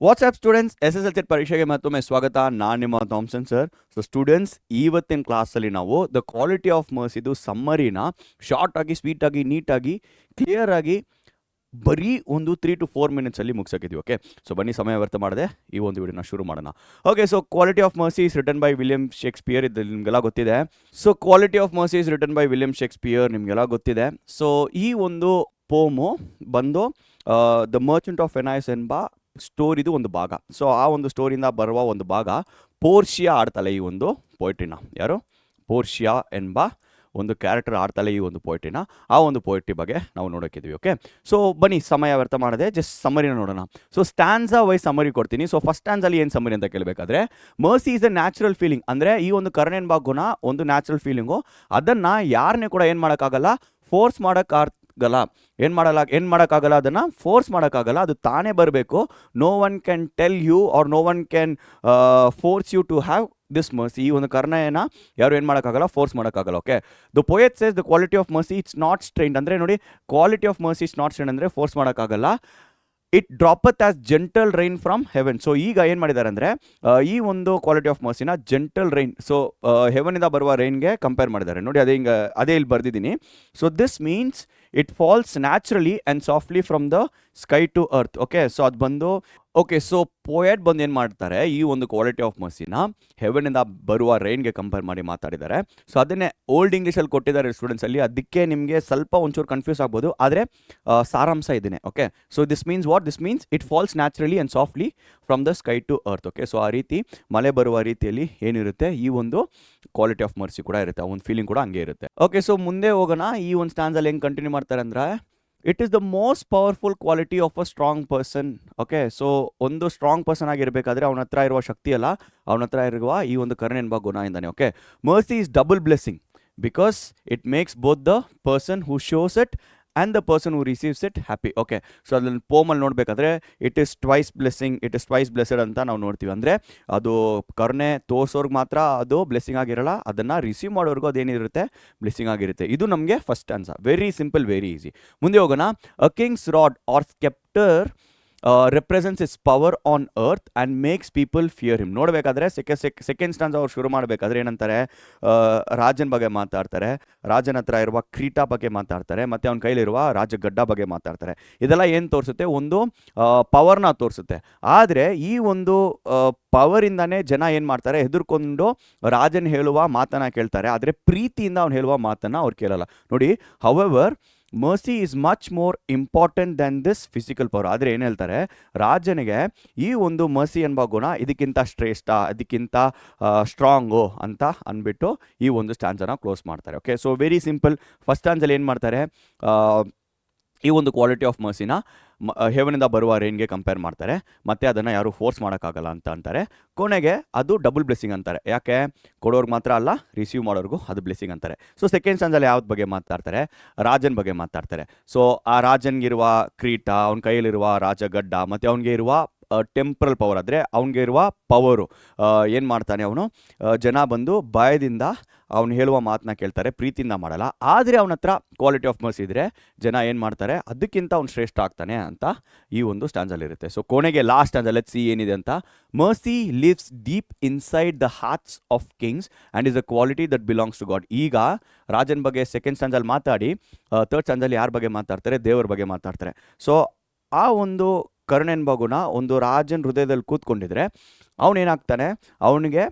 WhatsApp students SSLC ಪರೀಕ್ಷೆಗೆ ಮತ್ತೊಮ್ಮೆ ಸ್ವಾಗತ. ನಾನು ನಿಮ್ಮ ಥಾಮ್ಸನ್ ಸರ್. ಸೊ ಸ್ಟೂಡೆಂಟ್ಸ್, ಇವತ್ತಿನ ಕ್ಲಾಸಲ್ಲಿ ನಾವು ದ ಕ್ವಾಲಿಟಿ ಆಫ್ ಮರ್ಸಿದು ಸಮ್ಮರಿನ ಶಾರ್ಟಾಗಿ, ಸ್ವೀಟಾಗಿ, ನೀಟಾಗಿ, ಕ್ಲಿಯರಾಗಿ ಬರೀ ಒಂದು 3 to 4 ಮಿನಿಟ್ಸಲ್ಲಿ ಮುಗಿಸೋಕಿದ್ವಿ. ಓಕೆ, ಸೊ ಬನ್ನಿ ಸಮಯ ವ್ಯರ್ಥ ಮಾಡದೆ ಈ ಒಂದು ವಿಡಿಯೋನ ಶುರು ಮಾಡೋಣ. Okay, so quality of mercy is written by William Shakespeare. ಇದು ನಿಮಗೆಲ್ಲ ಗೊತ್ತಿದೆ. So quality of mercy is written by William Shakespeare, ನಿಮಗೆಲ್ಲ ಗೊತ್ತಿದೆ. ಸೊ ಈ ಒಂದು ಪೋಮು ಬಂದು ದ ಮರ್ಚೆಂಟ್ ಆಫ್ ವೆನೈಸ್ ಎಂಬ ಸ್ಟೋರಿದು ಒಂದು ಭಾಗ. ಸೊ ಆ ಒಂದು ಸ್ಟೋರಿಯಿಂದ ಬರುವ ಒಂದು ಭಾಗ ಪೋರ್ಷಿಯಾ ಆಡ್ತಾಳೆ ಈ ಒಂದು ಪೋಯಿಟ್ರಿನ. ಯಾರು? ಪೋರ್ಷಿಯಾ ಎಂಬ ಒಂದು ಕ್ಯಾರೆಕ್ಟರ್ ಆಡ್ತಾಳೆ ಈ ಒಂದು ಪೋಯಿಟ್ರಿನ. ಆ ಒಂದು ಪೋಯಿಟ್ರಿ ಬಗ್ಗೆ ನಾವು ನೋಡೋಕ್ಕಿದ್ವಿ. ಓಕೆ, ಸೊ ಬನ್ನಿ ಸಮಯ ವ್ಯರ್ಥ ಮಾಡದೆ ಜಸ್ಟ್ ಸಮರಿನ ನೋಡೋಣ. ಸೊ ಸ್ಟ್ಯಾನ್ಸಾ ವೈಸ್ ಸಮರಿ ಕೊಡ್ತೀನಿ. ಸೊ ಫಸ್ಟ್ ಸ್ಟ್ಯಾನ್ಸಲ್ಲಿ ಏನು ಸಮರಿ ಅಂತ ಕೇಳಬೇಕಾದ್ರೆ, mercy is a natural feeling. ಅಂದರೆ ಈ ಒಂದು ಕರುಣೆ ಎಂಬ ಗುಣ ಒಂದು ನ್ಯಾಚುರಲ್ ಫೀಲಿಂಗು. ಅದನ್ನು ಯಾರನ್ನೇ ಕೂಡ ಏನು ಮಾಡೋಕ್ಕಾಗಲ್ಲ, ಫೋರ್ಸ್ ಏನು ಮಾಡೋಕ್ಕಾಗಲ್ಲ, ಅದನ್ನು ಫೋರ್ಸ್ ಮಾಡೋಕ್ಕಾಗಲ್ಲ. ಅದು ತಾನೇ ಬರಬೇಕು. No one can tell you or no one can force you to have this mercy. ಈ ಒಂದು ಕರುಣೆಯನ್ನು ಯಾರು ಏನು ಮಾಡೋಕ್ಕಾಗಲ್ಲ, ಫೋರ್ಸ್ ಮಾಡೋಕ್ಕಾಗಲ್ಲ. Okay, the poet says the quality of mercy it's not strained. ಅಂದರೆ ನೋಡಿ, quality of mercy it's not strained ಅಂದರೆ ಫೋರ್ಸ್ ಮಾಡೋಕ್ಕಾಗಲ್ಲ. It droppeth as gentle rain from heaven. So ಈಗ ಏನು ಮಾಡಿದ್ದಾರೆ ಅಂದರೆ, ಈ ಒಂದು ಕ್ವಾಲಿಟಿ ಆಫ್ ಮರ್ಸಿನ ಜೆಂಟಲ್ ರೈನ್, ಸೊ ಹೆವನಿಂದ ಬರುವ ರೈನ್ಗೆ ಕಂಪೇರ್ ಮಾಡಿದ್ದಾರೆ. ನೋಡಿ, ಅದೇ ಇಲ್ಲಿ ಬರ್ದಿದ್ದೀನಿ. So this means it falls naturally and softly from the sky to earth. Okay, so ಅದು ಬಂದು ಓಕೆ, ಸೊ ಪೋಯೆಟ್ ಬಂದು ಏನು ಮಾಡ್ತಾರೆ, ಈ ಒಂದು ಕ್ವಾಲಿಟಿ ಆಫ್ ಮರ್ಸಿನ ಹೆವನಿಂದ ಬರುವ ರೈನ್ಗೆ ಕಂಪೇರ್ ಮಾಡಿ ಮಾತಾಡಿದ್ದಾರೆ. ಸೊ ಅದನ್ನೇ ಓಲ್ಡ್ ಇಂಗ್ಲೀಷಲ್ಲಿ ಕೊಟ್ಟಿದ್ದಾರೆ ಸ್ಟೂಡೆಂಟ್ಸಲ್ಲಿ. ಅದಕ್ಕೆ ನಿಮಗೆ ಸ್ವಲ್ಪ ಒಂಚೂರು ಕನ್ಫ್ಯೂಸ್ ಆಗ್ಬೋದು, ಆದರೆ ಸಾರಾಂಶ ಇದನ್ನೇ. Okay, so this means what? This means it falls naturally and softly from the sky to earth. Okay, so ಆ ರೀತಿ ಮಳೆ ಬರುವ ರೀತಿಯಲ್ಲಿ ಏನಿರುತ್ತೆ, ಈ ಒಂದು ಕ್ವಾಲಿಟಿ ಆಫ್ ಮರ್ಸಿ ಕೂಡ ಇರುತ್ತೆ. ಆ ಒಂದು ಫೀಲಿಂಗ್ ಕೂಡ ಹಂಗೆ ಇರುತ್ತೆ. ಓಕೆ, ಸೊ ಮುಂದೆ ಹೋಗೋಣ. ಈ ಒಂದು ಸ್ಟ್ಯಾನ್ಸಲ್ಲಿ ಹೆಂಗೆ ಕಂಟಿನ್ಯೂ ಮಾಡ್ತಾರೆ ಅಂದರೆ, it is the most powerful quality of a strong person. Okay, so ಒಂದು ಸ್ಟ್ರಾಂಗ್ ಪರ್ಸನ್ ಆಗಿರಬೇಕಾದ್ರೆ ಅವನ ಹತ್ರ ಇರುವ ಶಕ್ತಿ ಅಲ್ಲ, ಅವನ ಹತ್ರ ಇರುವ ಈ ಒಂದು ಕರುಣೆ ಎಂಬ ಗುಣ ಇಂದಾನೆ. Okay, mercy is double blessing because it makes both the person who shows it and the person who receives it happy. Okay, so ಅದನ್ನು ಪೋಮಲ್ಲಿ ನೋಡಬೇಕಾದ್ರೆ ಇಟ್ ಈಸ್ ಟ್ವೈಸ್ ಬ್ಲೆಸ್ಸೆಡ್ ಅಂತ ನಾವು ನೋಡ್ತೀವಿ. ಅಂದರೆ ಅದು ಕರುಣೆ ತೋರಿಸೋರ್ಗೆ ಮಾತ್ರ ಅದು ಬ್ಲೆಸ್ಸಿಂಗ್ ಆಗಿರಲ್ಲ, ಅದನ್ನು ರಿಸೀವ್ ಮಾಡೋರ್ಗೂ ಅದೇನಿರುತ್ತೆ, ಬ್ಲೆಸ್ಸಿಂಗ್ ಆಗಿರುತ್ತೆ. ಇದು ನಮಗೆ first answer. Very simple, very easy. ಮುಂದೆ ಹೋಗೋಣ. A king's rod or sceptre represents his power on earth and makes people fear him. ನೋಡಬೇಕಾದ್ರೆ ಸೆಕೆಂಡ್ ಸ್ಟ್ಯಾನ್ಸ್ ಅವ್ರು ಶುರು ಮಾಡಬೇಕಾದ್ರೆ ಏನಂತಾರೆ, ರಾಜನ ಬಗ್ಗೆ ಮಾತಾಡ್ತಾರೆ, ರಾಜನ ಹತ್ರ ಇರುವ ಕ್ರೀಟಾ ಬಗ್ಗೆ ಮಾತಾಡ್ತಾರೆ, ಮತ್ತು ಅವನ ಕೈಲಿರುವ ರಾಜಗಡ್ಡ ಬಗ್ಗೆ ಮಾತಾಡ್ತಾರೆ. ಇದೆಲ್ಲ ಏನು ತೋರಿಸುತ್ತೆ, ಒಂದು ಪವರ್ನ ತೋರಿಸುತ್ತೆ. ಆದರೆ ಈ ಒಂದು ಪವರಿಂದನೇ ಜನ ಏನು ಮಾಡ್ತಾರೆ, ಹೆದರ್ಕೊಂಡು ರಾಜನ ಹೇಳುವ ಮಾತನ್ನು ಕೇಳ್ತಾರೆ, ಆದರೆ ಪ್ರೀತಿಯಿಂದ ಅವ್ನು ಹೇಳುವ ಮಾತನ್ನು ಅವ್ರು ಕೇಳಲ್ಲ. ನೋಡಿ, however mercy is much more important then this physical power. ಆದರೆ ಏನು ಹೇಳ್ತಾರೆ, ರಾಜನಿಗೆ ಈ ಒಂದು ಮರ್ಸಿ ಎಂಬ ಗುಣ ಇದಕ್ಕಿಂತ ಶ್ರೇಷ್ಠ, ಅದಕ್ಕಿಂತ ಸ್ಟ್ರಾಂಗು ಅಂತ ಅಂದ್ಬಿಟ್ಟು ಈ ಒಂದು ಸ್ಟ್ಯಾನ್ಸನ್ನು ಕ್ಲೋಸ್ ಮಾಡ್ತಾರೆ. Okay, so very simple. First ಸ್ಟ್ಯಾನ್ಸಲ್ಲಿ ಏನು ಮಾಡ್ತಾರೆ, ಈ ಒಂದು ಕ್ವಾಲಿಟಿ ಆಫ್ ಮರ್ಸಿನ ಹೆವನಿಂದ ಬರುವ ರೈನ್ಗೆ ಕಂಪೇರ್ ಮಾಡ್ತಾರೆ, ಮತ್ತು ಅದನ್ನು ಯಾರು ಫೋರ್ಸ್ ಮಾಡೋಕ್ಕಾಗಲ್ಲ ಅಂತ ಅಂತಾರೆ. ಕೊನೆಗೆ ಅದು ಡಬಲ್ ಬ್ಲೆಸ್ಸಿಂಗ್ ಅಂತಾರೆ. ಯಾಕೆ? ಕೊಡೋರ್ಗೆ ಮಾತ್ರ ಅಲ್ಲ, ರಿಸೀವ್ ಮಾಡೋರ್ಗೂ ಅದು ಬ್ಲೆಸ್ಸಿಂಗ್ ಅಂತಾರೆ. ಸೊ ಸೆಕೆಂಡ್ ಸ್ಟ್ಯಾನ್ಸಲ್ಲಿ ಯಾವ್ದು ಬಗ್ಗೆ ಮಾತಾಡ್ತಾರೆ, ರಾಜನ ಬಗ್ಗೆ ಮಾತಾಡ್ತಾರೆ. ಸೊ ಆ ರಾಜನಿಗಿರುವ ಕ್ರೀಟ, ಅವನ ಕೈಯಲ್ಲಿರುವ ರಾಜಗಡ್ಡ, ಮತ್ತು ಅವನಿಗೆ ಇರುವ ಟೆಂಪ್ರಲ್ ಪವರ್, ಅಂದರೆ ಅವನಿಗೆ ಇರುವ ಪವರು, ಏನು ಮಾಡ್ತಾನೆ ಅವನು, ಜನ ಬಂದು ಭಯದಿಂದ ಅವನು ಹೇಳುವ ಮಾತನ್ನ ಕೇಳ್ತಾರೆ, ಪ್ರೀತಿಯಿಂದ ಮಾಡಲ್ಲ. ಆದರೆ ಅವನ ಹತ್ರ ಕ್ವಾಲಿಟಿ ಆಫ್ ಮರ್ಸಿ ಇದ್ದರೆ ಜನ ಏನು ಮಾಡ್ತಾರೆ, ಅದಕ್ಕಿಂತ ಅವ್ನು ಶ್ರೇಷ್ಠ ಆಗ್ತಾನೆ ಅಂತ ಈ ಒಂದು ಸ್ಟ್ಯಾನ್ಸಲ್ಲಿ ಇರುತ್ತೆ. ಸೊ ಕೊನೆಗೆ ಲಾಸ್ಟ್ ಸ್ಟ್ಯಾನ್ಸಲ್ಲಿ ಸಿ ಏನಿದೆ ಅಂತ, mercy lives deep inside the hearts of kings and is a quality that belongs to God. ಈಗ ರಾಜನ ಬಗ್ಗೆ ಸೆಕೆಂಡ್ ಸ್ಟ್ಯಾನ್ಸಲ್ಲಿ ಮಾತಾಡಿ, ಥರ್ಡ್ ಸ್ಟ್ಯಾನ್ಸಲ್ಲಿ ಯಾರ ಬಗ್ಗೆ ಮಾತಾಡ್ತಾರೆ, ದೇವರ ಬಗ್ಗೆ ಮಾತಾಡ್ತಾರೆ. ಸೊ ಆ ಒಂದು ಕರುಣೆ ಎಂಬ ಗುಣ ಒಂದು ರಾಜನ ಹೃದಯದಲ್ಲಿ ಕೂತ್ಕೊಂಡಿದ್ರೆ ಅವನೇನಾಗ್ತಾನೆ, ಅವನಿಗೆ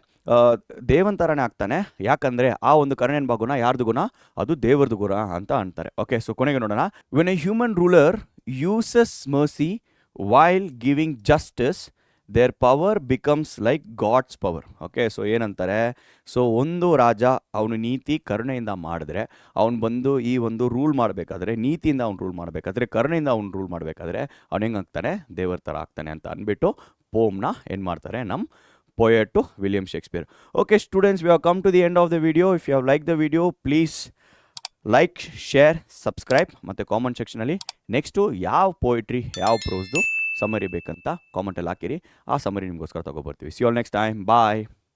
ದೇವಂತರನೇ ಆಗ್ತಾನೆ. ಯಾಕಂದರೆ ಆ ಒಂದು ಕರುಣೆ ಎಂಬ ಗುಣ ಯಾರ್ದು ಗುಣ, ಅದು ದೇವರದು ಗುಣ ಅಂತ ಅಂತಾರೆ. ಓಕೆ, ಸೊ ಕೊನೆಗೆ ನೋಡೋಣ. When a human ruler uses mercy while giving justice their power becomes like God's power. Okay, so ಏನಂತಾರೆ, ಸೊ ಒಂದು ರಾಜ ಅವನು ನೀತಿ ಕರುಣೆಯಿಂದ ಮಾಡಿದ್ರೆ, ಅವನು ಬಂದು ಈ ಒಂದು ರೂಲ್ ಮಾಡಬೇಕಾದ್ರೆ, ನೀತಿಯಿಂದ ಅವ್ನು ರೂಲ್ ಮಾಡಬೇಕಾದ್ರೆ, ಕರುಣೆಯಿಂದ ಅವ್ನು ರೂಲ್ ಮಾಡಬೇಕಾದ್ರೆ ಅವ್ನು ಹೆಂಗಾಗ್ತಾನೆ, ದೇವರ ಥರ ಆಗ್ತಾನೆ ಅಂತ ಅಂದ್ಬಿಟ್ಟು ಪೋಮ್ನ ಏನು ಮಾಡ್ತಾರೆ ನಮ್ಮ poet to William Shakespeare. Okay students, we have come to the end of the video. If you have liked the video, please like, share, subscribe, ಮತ್ತು ಕಾಮೆಂಟ್ ಸೆಕ್ಷನಲ್ಲಿ ನೆಕ್ಸ್ಟು ಯಾವ ಪೋಯಿಟ್ರಿ, ಯಾವ ಪ್ರೋಸ್ದು ಸಮರಿ ಬೇಕಂತ ಕಾಮೆಂಟಲ್ಲಿ ಹಾಕಿರಿ. ಆ ಸಮರಿ ನಿಮಗೋಸ್ಕರ ತೊಗೊಬರ್ತೀವಿ. See you all next time. Bye.